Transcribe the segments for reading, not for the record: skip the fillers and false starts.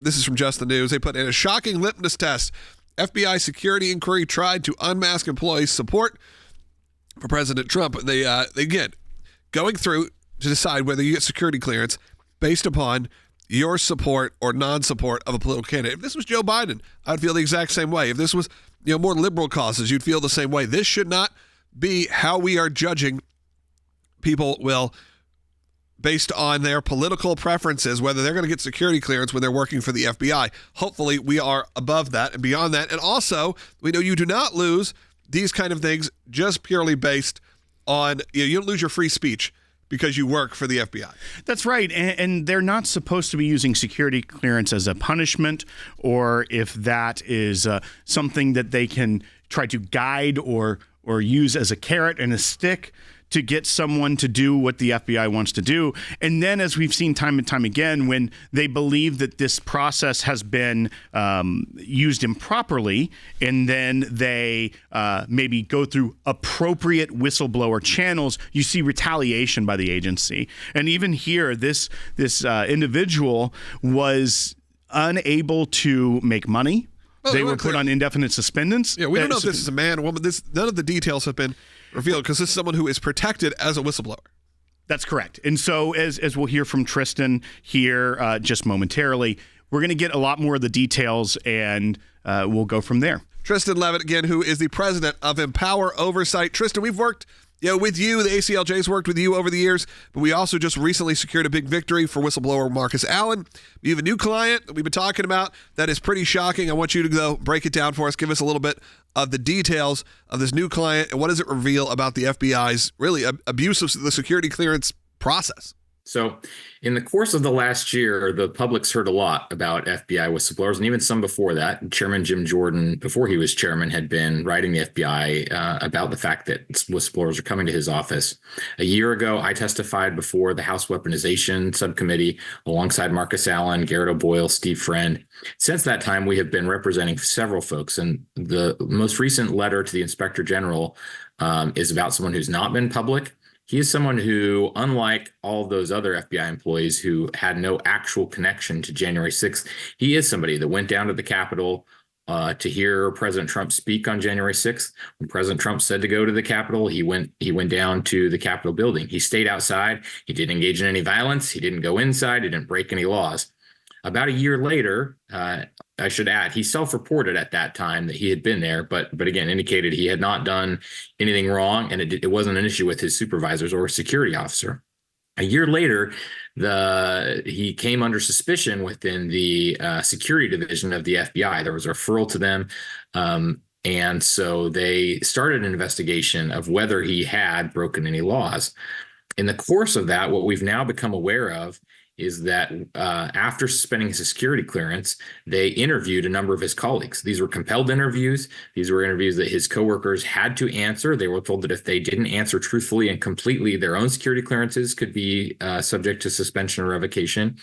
This is from Just the News. They put in a shocking litmus test. FBI security inquiry tried to unmask employees' support for President Trump. They again, going through to decide whether you get security clearance based upon your support or non-support of a political candidate. If this was Joe Biden, I'd feel the exact same way. If this was, more liberal causes, you'd feel the same way. This should not be how we are judging people based on their political preferences, whether they're going to get security clearance when they're working for the FBI. Hopefully, we are above that and beyond that. And also, we know you do not lose these kind of things just purely based on, you don't lose your free speech because you work for the FBI. That's right. And they're not supposed to be using security clearance as a punishment, or if that is something that they can try to guide or use as a carrot and a stick to get someone to do what the FBI wants to do. And then, as we've seen time and time again, when they believe that this process has been used improperly, and then they maybe go through appropriate whistleblower channels, you see retaliation by the agency. And even here, this individual was unable to make money. Well, they were put on indefinite suspendence. Yeah, we don't know if this is a man or woman. None of the details have been revealed because this is someone who is protected as a whistleblower. That's correct. And so as we'll hear from Tristan here just momentarily, we're going to get a lot more of the details, and we'll go from there. Tristan Levitt, again, who is the president of Empower Oversight. Tristan, we've worked with you. The ACLJ's worked with you over the years, but we also just recently secured a big victory for whistleblower Marcus Allen. We have a new client that we've been talking about that is pretty shocking. I want you to go break it down for us. Give us a little bit of the details of this new client and what does it reveal about the FBI's really abuse of the security clearance process. So in the course of the last year, the public's heard a lot about FBI whistleblowers, and even some before that. Chairman Jim Jordan, before he was chairman, had been writing the FBI about the fact that whistleblowers are coming to his office. A year ago, I testified before the House Weaponization Subcommittee alongside Marcus Allen, Garrett O'Boyle, Steve Friend. Since that time, we have been representing several folks, and the most recent letter to the Inspector General is about someone who's not been public. He is someone who, unlike all those other FBI employees who had no actual connection to January 6th, he is somebody that went down to the Capitol to hear President Trump speak on January 6th. When President Trump said to go to the Capitol, he went down to the Capitol building. He stayed outside. He didn't engage in any violence. He didn't go inside. He didn't break any laws. About a year later, I should add, he self-reported at that time that he had been there, but again, indicated he had not done anything wrong, and it wasn't an issue with his supervisors or security officer. A year later, he came under suspicion within the security division of the FBI. There was a referral to them, and so they started an investigation of whether he had broken any laws. In the course of that, what we've now become aware of is that after suspending his security clearance, they interviewed a number of his colleagues. These were compelled interviews. These were interviews that his coworkers had to answer. They were told that if they didn't answer truthfully and completely, their own security clearances could be subject to suspension or revocation.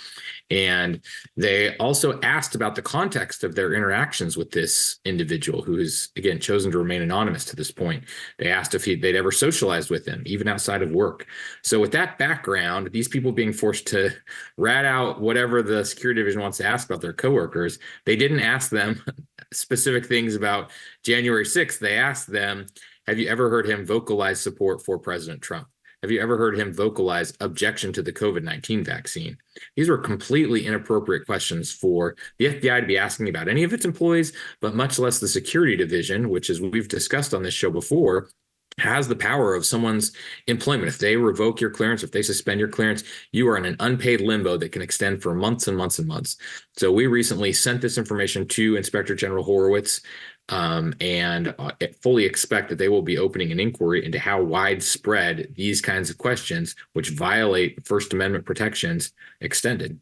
And they also asked about the context of their interactions with this individual who has, again, chosen to remain anonymous to this point. They asked if they'd ever socialized with him, even outside of work. So with that background, these people being forced to rat out whatever the security division wants to ask about their coworkers, they didn't ask them specific things about January 6th. They asked them, have you ever heard him vocalize support for President Trump? Have you ever heard him vocalize objection to the COVID-19 vaccine? These were completely inappropriate questions for the FBI to be asking about any of its employees, but much less the security division, which, as we've discussed on this show before, has the power of someone's employment. If they revoke your clearance, if they suspend your clearance, you are in an unpaid limbo that can extend for months and months and months. So we recently sent this information to Inspector General Horowitz, and fully expect that they will be opening an inquiry into how widespread these kinds of questions, which violate First Amendment protections, extended.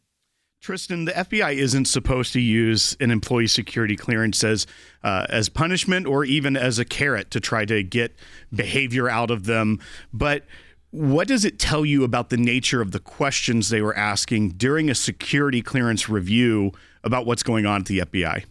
Tristan, the FBI isn't supposed to use an employee security clearance as punishment or even as a carrot to try to get behavior out of them. But what does it tell you about the nature of the questions they were asking during a security clearance review about what's going on at the FBI?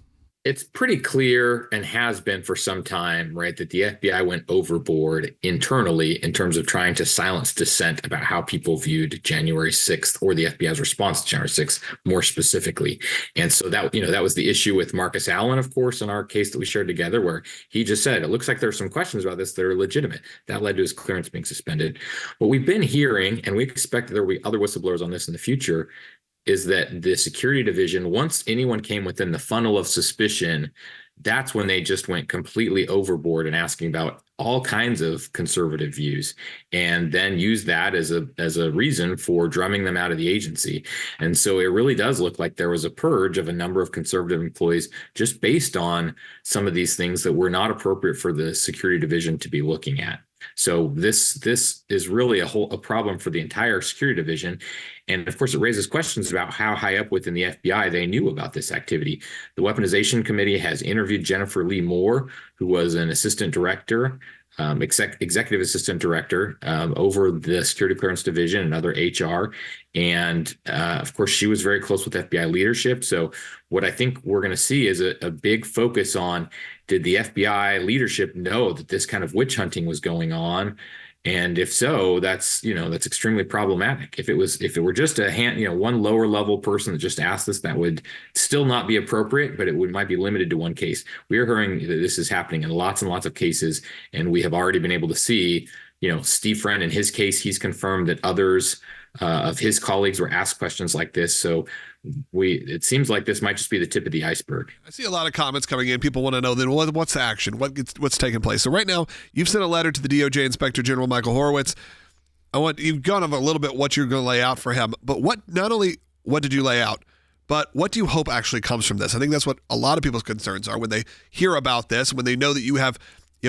It's pretty clear and has been for some time, right, that the FBI went overboard internally in terms of trying to silence dissent about how people viewed January 6th or the FBI's response to January 6th more specifically. And so that was the issue with Marcus Allen, of course, in our case that we shared together, where he just said, it looks like there's some questions about this that are legitimate. That led to his clearance being suspended. What we've been hearing, and we expect that there will be other whistleblowers on this in the future, is that the security division, once anyone came within the funnel of suspicion, that's when they just went completely overboard and asking about all kinds of conservative views, and then use that as a reason for drumming them out of the agency. And so it really does look like there was a purge of a number of conservative employees just based on some of these things that were not appropriate for the security division to be looking at. So this is really a problem for the entire security division. And of course, it raises questions about how high up within the FBI they knew about this activity. The Weaponization Committee has interviewed Jennifer Lee Moore, who was an assistant director, executive assistant director over the Security Clearance Division and other HR. And of course, she was very close with FBI leadership. So what I think we're going to see is a big focus on, did the FBI leadership know that this kind of witch hunting was going on? And if so, that's extremely problematic. If it were just one lower level person that just asked this, that would still not be appropriate, but might be limited to one case. We are hearing that this is happening in lots and lots of cases, and we have already been able to see, Steve Friend, in his case, he's confirmed that others of his colleagues were asked questions like this. So it seems like this might just be the tip of the iceberg. I see a lot of comments coming in. People want to know then what's the action? What's taking place? So right now, you've sent a letter to the DOJ Inspector General Michael Horowitz. You've gone over a little bit what you're going to lay out for him, but not only what did you lay out, but what do you hope actually comes from this? I think that's what a lot of people's concerns are when they hear about this, when they know that you have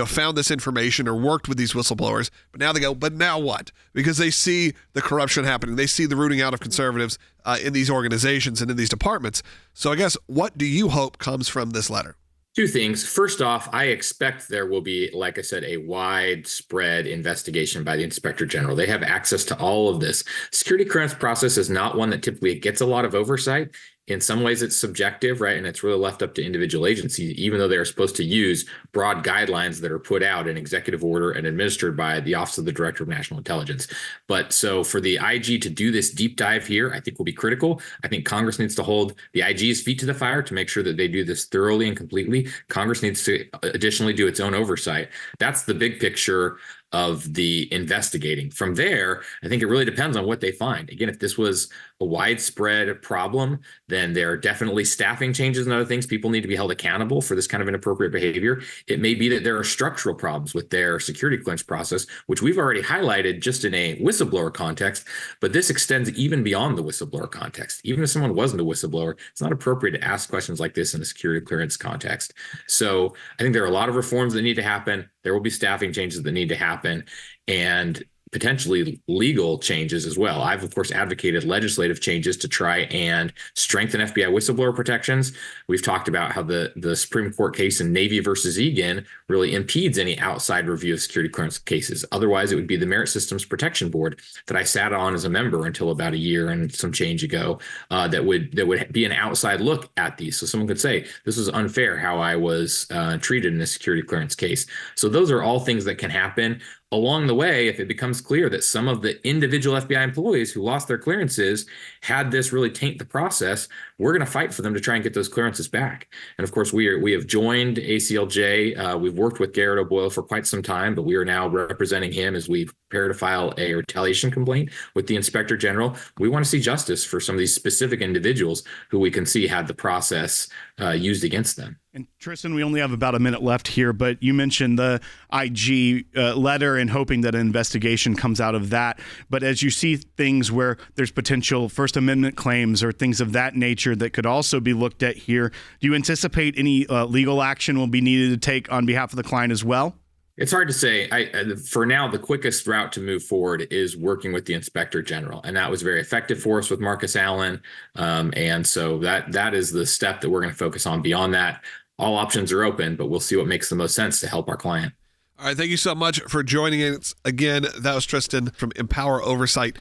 found this information or worked with these whistleblowers, but now they go, but now what? Because they see the corruption happening. They see the rooting out of conservatives in these organizations and in these departments. So I guess, what do you hope comes from this letter? Two things. First off, I expect there will be, like I said, a widespread investigation by the Inspector General. They have access to all of this. Security clearance process is not one that typically gets a lot of oversight. In some ways, it's subjective, right? And it's really left up to individual agencies, even though they're supposed to use broad guidelines that are put out in executive order and administered by the Office of the Director of National Intelligence. But so for the IG to do this deep dive here, I think will be critical. I think Congress needs to hold the IG's feet to the fire to make sure that they do this thoroughly and completely. Congress needs to additionally do its own oversight. That's the big picture of the investigating. From there, I think it really depends on what they find. Again, if this was a widespread problem, then there are definitely staffing changes and other things. People need to be held accountable for this kind of inappropriate behavior. It may be that there are structural problems with their security clearance process, which we've already highlighted just in a whistleblower context, but this extends even beyond the whistleblower context. Even if someone wasn't a whistleblower, it's not appropriate to ask questions like this in a security clearance context. So I think there are a lot of reforms that need to happen. There will be staffing changes that need to happen, and potentially legal changes as well. I've, of course, advocated legislative changes to try and strengthen FBI whistleblower protections. We've talked about how the Supreme Court case in Navy versus Egan really impedes any outside review of security clearance cases. Otherwise, it would be the Merit Systems Protection Board that I sat on as a member until about a year and some change ago that would be an outside look at these. So someone could say, this is unfair how I was treated in a security clearance case. So those are all things that can happen. Along the way, if it becomes clear that some of the individual FBI employees who lost their clearances had this really taint the process, we're going to fight for them to try and get those clearances back. And of course, we have joined ACLJ. We've worked with Garrett O'Boyle for quite some time, but we are now representing him as we prepare to file a retaliation complaint with the Inspector General. We want to see justice for some of these specific individuals who we can see had the process used against them. And Tristan, we only have about a minute left here, but you mentioned the IG letter and hoping that an investigation comes out of that. But as you see things where there's potential First Amendment claims or things of that nature that could also be looked at here, do you anticipate any legal action will be needed to take on behalf of the client as well? It's hard to say. For now, the quickest route to move forward is working with the Inspector General, and that was very effective for us with Marcus Allen. And so that is the step that we're going to focus on. Beyond that, all options are open, but we'll see what makes the most sense to help our client. All right, thank you so much for joining us again. That was Tristan from Empower Oversight.